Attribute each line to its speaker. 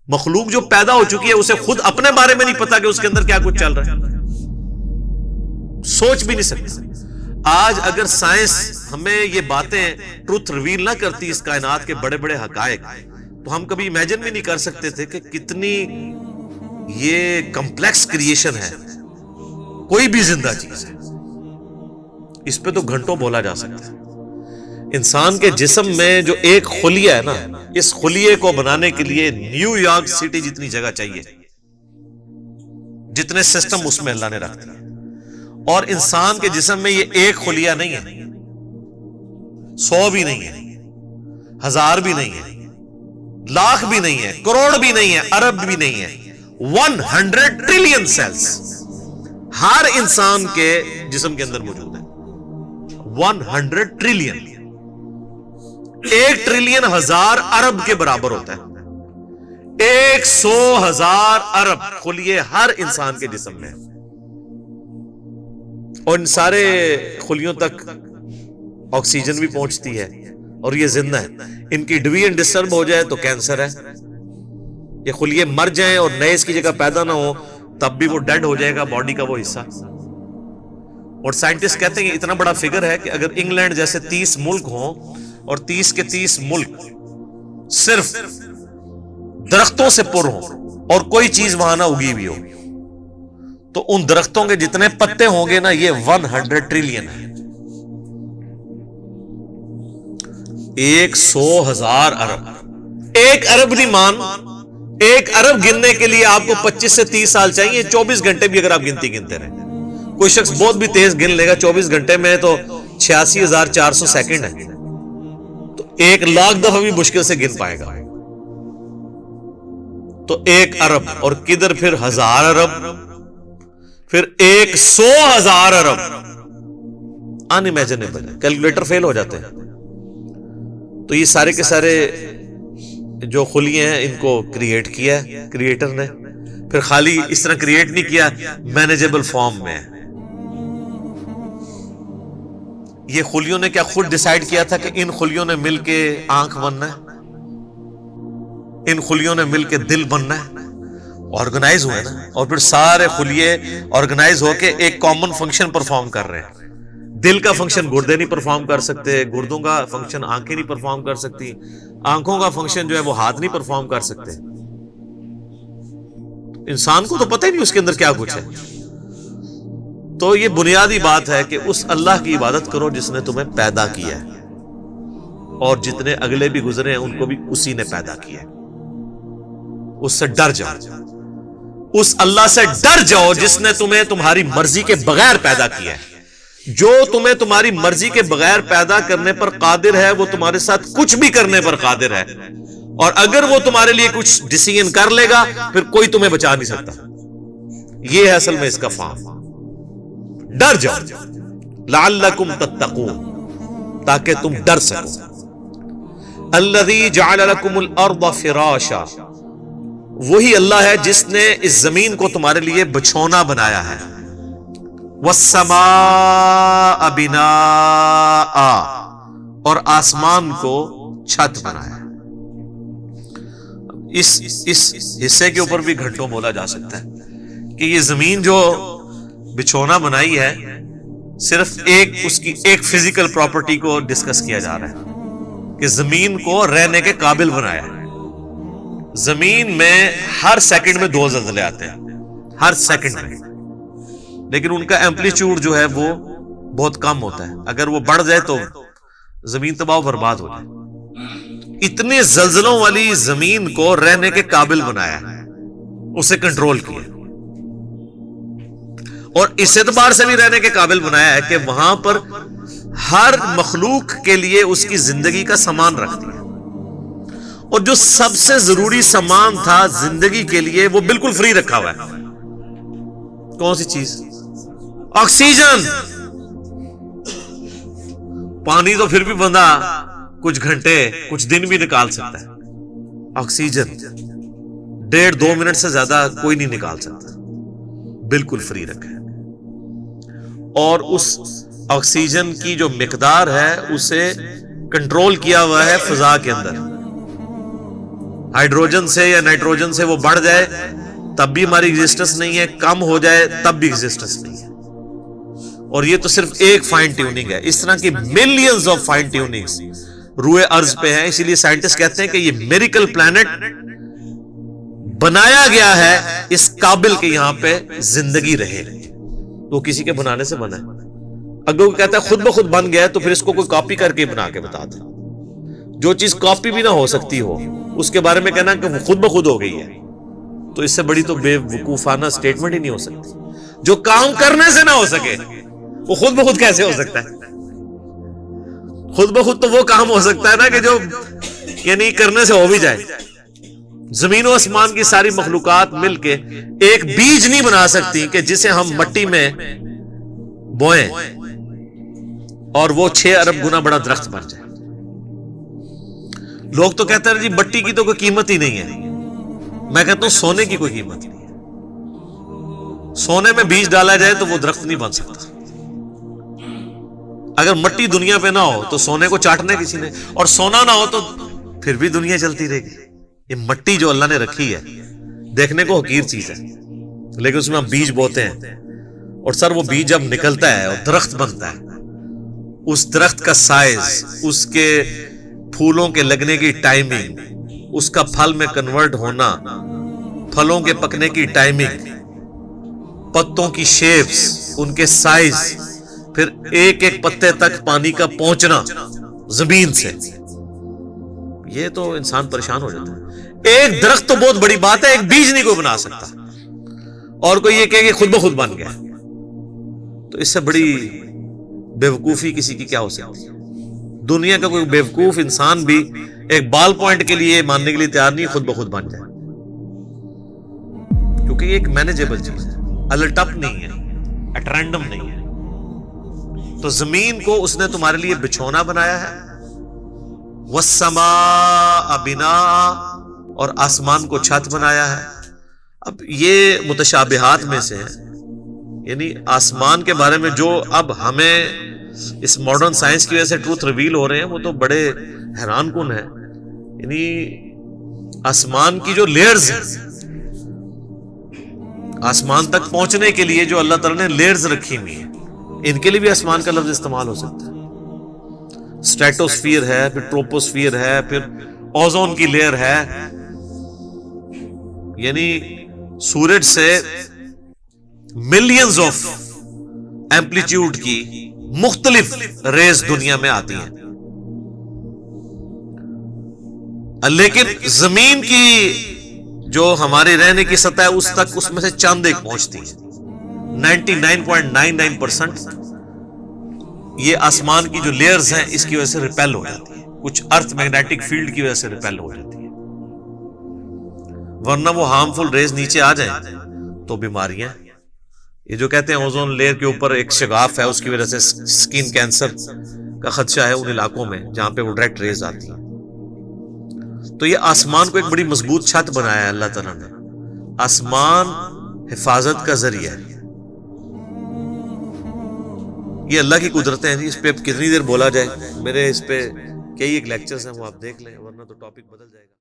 Speaker 1: مخلوق جو پیدا ہو چکی ہے اسے خود اپنے بارے میں نہیں پتا کہ اس کے اندر کیا کچھ چل رہا ہے، سوچ بھی نہیں سکتی۔ آج اگر سائنس ہمیں یہ باتیں ٹروتھ ریویل نہ کرتی اس کائنات کے بڑے بڑے حقائق، تو ہم کبھی امیجن بھی نہیں کر سکتے تھے کہ کتنی یہ کمپلیکس کریشن ہے کوئی بھی زندہ چیز ہے۔ اس پہ تو گھنٹوں بولا جا سکتا ہے۔ انسان کے جسم میں جو ایک خلیہ ہے نا، اس خلیے کو بنانے کے لیے نیو یارک سٹی جتنی جگہ چاہیے، جتنے سسٹم اس میں اللہ نے رکھ دیے، اور انسان کے جسم میں یہ ایک خلیہ نہیں ہے، 100 بھی نہیں ہے، 1000 بھی نہیں ہے، لاکھ بھی نہیں ہے، کروڑ بھی نہیں ہے، ارب بھی نہیں ہے، 100 ٹریلین سیلز ہر انسان کے جسم کے اندر موجود ہے۔ 100 ٹریلین، 1 ٹریلین 1000 ارب کے برابر ہوتا ہے۔ 100,000 ارب خلیے ہر انسان کے جسم میں، اور ان سارے خلیوں تک آکسیجن بھی پہنچتی ہے، اور یہ زندہ ہے۔ ان کی ڈویژن ڈسٹرب ہو جائے تو کینسر ہے، یہ خلیے مر جائیں اور نئے اس کی جگہ پیدا نہ ہو تب بھی وہ ڈیڈ ہو جائے گا باڈی کا وہ حصہ۔ اور سائنٹسٹ کہتے ہیں کہ اتنا بڑا فگر ہے کہ اگر انگلینڈ جیسے 30 ملک ہوں اور 30 کے 30 ملک صرف درختوں سے پر ہوں اور کوئی چیز وہاں نہ اگی ہوئی ہو، تو ان درختوں کے جتنے پتے ہوں گے نا، یہ 100 ٹریلین ہے۔ 100,000 ارب، 1 ارب نہیں مان، 1 ارب گننے کے لیے آپ کو 25 سے 30 سال چاہیے، 24 گھنٹے بھی اگر آپ گنتے رہیں۔ کوئی شخص بہت بھی تیز گن لے گا، 24 گھنٹے میں تو 86,400 سیکنڈ ہے، تو 1,00,000 دفعہ بھی مشکل سے گن پائے گا۔ تو 1 ارب، اور کدھر پھر 1000 ارب، پھر 100,000 ارب، ان امیجنیبل ہے، کیلکولیٹر فیل ہو جاتے ہیں۔ تو یہ سارے کے سارے جو خلیے ہیں ان کو کریٹ کیا ہے کریٹر نے، پھر خالی اس طرح کریٹ نہیں کیا، مینیجیبل فارم میں۔ یہ خلیوں نے کیا خود ڈیسائیڈ کیا تھا کہ ان خلیوں نے مل کے آنکھ بننا ہے، ان خلیوں نے مل کے دل بننا ہے؟ آرگنائز ہوئے نا، اور پھر سارے خلیے آرگنائز ہو کے ایک کامن فنکشن پرفارم کر رہے ہیں۔ دل کا فنکشن گردے نہیں پرفارم کر سکتے، گردوں کا فنکشن آنکھیں نہیں پرفارم کر سکتی، آنکھوں کا فنکشن جو ہے وہ ہاتھ نہیں پرفارم کر سکتے۔ انسان کو تو پتہ ہی نہیں اس کے اندر کیا کچھ ہے۔ تو یہ بنیادی بات ہے کہ اس اللہ کی عبادت کرو جس نے تمہیں پیدا کیا ہے، اور جتنے اگلے بھی گزرے ہیں ان کو بھی اسی نے پیدا کیا ہے۔ اس سے ڈر جاؤ، اس اللہ سے ڈر جاؤ جس نے تمہیں تمہاری مرضی کے بغیر پیدا کیا ہے۔ جو تمہیں تمہاری مرضی کے بغیر پیدا کرنے پر قادر ہے وہ تمہارے ساتھ کچھ بھی کرنے پر قادر ہے، اور اگر وہ تمہارے لیے کچھ ڈیسیژن کر لے گا پھر کوئی تمہیں بچا نہیں سکتا۔ یہ ہے اصل میں اس کا فارم۔ ڈر جاؤ لعلکم تتقون، تاکہ تم ڈر سکو۔ الذی جعل لکم الارض فراشا، وہی اللہ ہے جس نے اس زمین کو تمہارے لیے بچھونا بنایا ہے۔ والسماء بناء، اور آسمان کو چھت بنایا ہے۔ اس حصے کے اوپر بھی گھنٹوں بولا جا سکتا ہے کہ یہ زمین جو بچھونا بنائی ہے، صرف اس کی ایک فزیکل پراپرٹی کو ڈسکس کیا جا رہا ہے کہ زمین کو رہنے کے قابل بنایا ہے۔ زمین میں ہر سیکنڈ میں 2 زلزلے آتے ہیں، ہر سیکنڈ میں، لیکن ان کا ایمپلیٹیوڈ جو ہے وہ بہت کم ہوتا ہے۔ اگر وہ بڑھ جائے تو زمین تباہ و برباد ہو جائے۔ اتنے زلزلوں والی زمین کو رہنے کے قابل بنایا، اسے کنٹرول کیا، اور اس اعتبار سے بھی رہنے کے قابل بنایا ہے کہ وہاں پر ہر مخلوق کے لیے اس کی زندگی کا سامان رکھ دیا، اور جو سب سے ضروری سامان تھا زندگی کے لیے وہ بالکل فری رکھا ہوا ہے۔ کون سی چیز؟ آکسیجن۔ پانی تو پھر بھی بندہ کچھ گھنٹے کچھ دن بھی نکال سکتا ہے، آکسیجن 1.5-2 منٹ سے زیادہ کوئی نہیں نکال سکتا، بالکل فری رکھا ہے۔ اور اس آکسیجن کی جو مقدار ہے اسے کنٹرول کیا ہوا ہے فضا کے اندر، ہائیڈروجن سے یا نائٹروجن سے وہ بڑھ جائے تب بھی ہماری ایگزسٹنس نہیں ہے، کم ہو جائے تب بھی ایگزسٹنس نہیں ہے. اور یہ تو صرف ایک فائن ٹیوننگ ہے، اس طرح کی ملینز آف فائن ٹیوننگز روئے ارض پہ ہیں. اسی لیے سائنٹسٹ کہتے ہیں کہ یہ میریکل پلانٹ بنایا گیا ہے اس قابل کہ یہاں پہ زندگی رہے. تو کسی کے بنانے سے بنا ہے. اگر وہ کہتا ہے خود بخود بن گیا ہے تو پھر اس کو کوئی کاپی کر کے بنا کے بتا دے. جو چیز کاپی بھی نہ ہو سکتی ہو اس کے بارے میں کہنا کہ وہ خود بخود ہو گئی ہے، تو اس سے بڑی تو بے وقوفانہ سٹیٹمنٹ ہی نہیں ہو سکتی. جو کام کرنے سے نہ ہو سکے وہ خود بخود کیسے ہو سکتا ہے؟ خود بخود تو وہ کام ہو سکتا ہے نا کہ جو یعنی کرنے سے ہو بھی جائے. زمین و آسمان کی ساری مخلوقات مل کے ایک بیج نہیں بنا سکتی کہ جسے ہم مٹی میں بوئیں اور وہ 6 ارب گنا بڑا درخت بن جائے. لوگ تو کہتے ہیں جی مٹی کی تو کوئی قیمت ہی نہیں ہے. میں کہتا ہوں سونے کی کوئی قیمت نہیں ہے. سونے میں بیج ڈالا جائے تو وہ درخت نہیں بن سکتا. اگر مٹی دنیا پہ نہ ہو تو سونے کو چاٹنا کسی نے، اور سونا نہ ہو تو پھر بھی دنیا چلتی رہے گی. یہ مٹی جو اللہ نے رکھی ہے دیکھنے کو حقیر چیز ہے، لیکن اس میں ہم بیج بوتے ہیں، اور سر وہ بیج جب نکلتا ہے اور درخت بنتا ہے، اس درخت کا سائز، اس کے پھولوں کے لگنے کی ٹائمنگ، اس کا پھل میں کنورٹ ہونا، پھلوں کے پکنے کی ٹائمنگ، پتوں کی شیپس، ان کے سائز، پھر ایک ایک پتے تک پانی کا پہنچنا زمین سے، یہ تو انسان پریشان ہو جاتا ہے. ایک درخت تو بہت بڑی بات ہے، ایک بیج نہیں کوئی بنا سکتا، اور کوئی یہ کہے کہ خود بخود بن گیا. تو اس سے بڑی بے وقوفی کسی کی کیا ہو سکتی ہے؟ دنیا کا کوئی بے وقوف انسان بھی ایک بال پوائنٹ کے لیے ماننے کے لیے تیار نہیں خود بخود بن جائے، کیونکہ یہ ایک مینیجیبل چیز ہے، الٹپ نہیں ہے، ایٹ رینڈم نہیں ہے. تو زمین کو اس نے تمہارے لیے بچھونا بنایا ہے، والسماء بناء، اور آسمان کو چھت بنایا ہے. اب یہ متشابہات میں سے ہے، یعنی آسمان کے بارے میں جو اب ہمیں اس ماڈرن سائنس کی وجہ سے ٹروتھ ریویل ہو رہے ہیں وہ تو بڑے حیران کن ہے. یعنی آسمان کی جو لیئرز ہیں، آسمان تک پہنچنے کے لیے جو اللہ تعالیٰ نے لیئرز رکھی ہوئی ہیں، ان کے لیے بھی آسمان کا لفظ استعمال ہو سکتا ہے. اسٹریٹوسفیئر ہے، پھر ٹروپوسفیئر ہے، پھر اوزون کی لیئر ہے. یعنی سورج سے ملینز آف ایمپلیٹیوڈ کی مختلف ریز دنیا میں آتی ہیں، لیکن زمین کی جو ہماری رہنے کی سطح ہے اس تک اس میں سے چند ایک پہنچتی ہے. 99.99% یہ آسمان کی جو لیئرز ہیں اس کی وجہ سے ریپیل ہو جاتی ہے، کچھ ارتھ میگنیٹک فیلڈ کی وجہ سے ریپیل ہو جاتی ہے، ورنہ وہ ہارمفل ریز نیچے آ جائیں تو بیماریاں. یہ جو کہتے ہیں اوزون لیئر کے اوپر ایک شگاف ہے، اس کی وجہ سے سکن کینسر کا خدشہ ہے ان علاقوں میں جہاں پہ وہ ڈائریکٹ ریز آتی ہیں. تو یہ آسمان کو ایک بڑی مضبوط چھت بنایا ہے اللہ تعالیٰ نے. آسمان حفاظت کا ذریعہ ہے. یہ اللہ کی قدرتیں ہیں. اس پہ کتنی دیر بولا جائے، میرے اس پہ کئی ایک لیکچرز ہیں وہ آپ دیکھ لیں، ورنہ تو ٹاپک بدل جائے گا.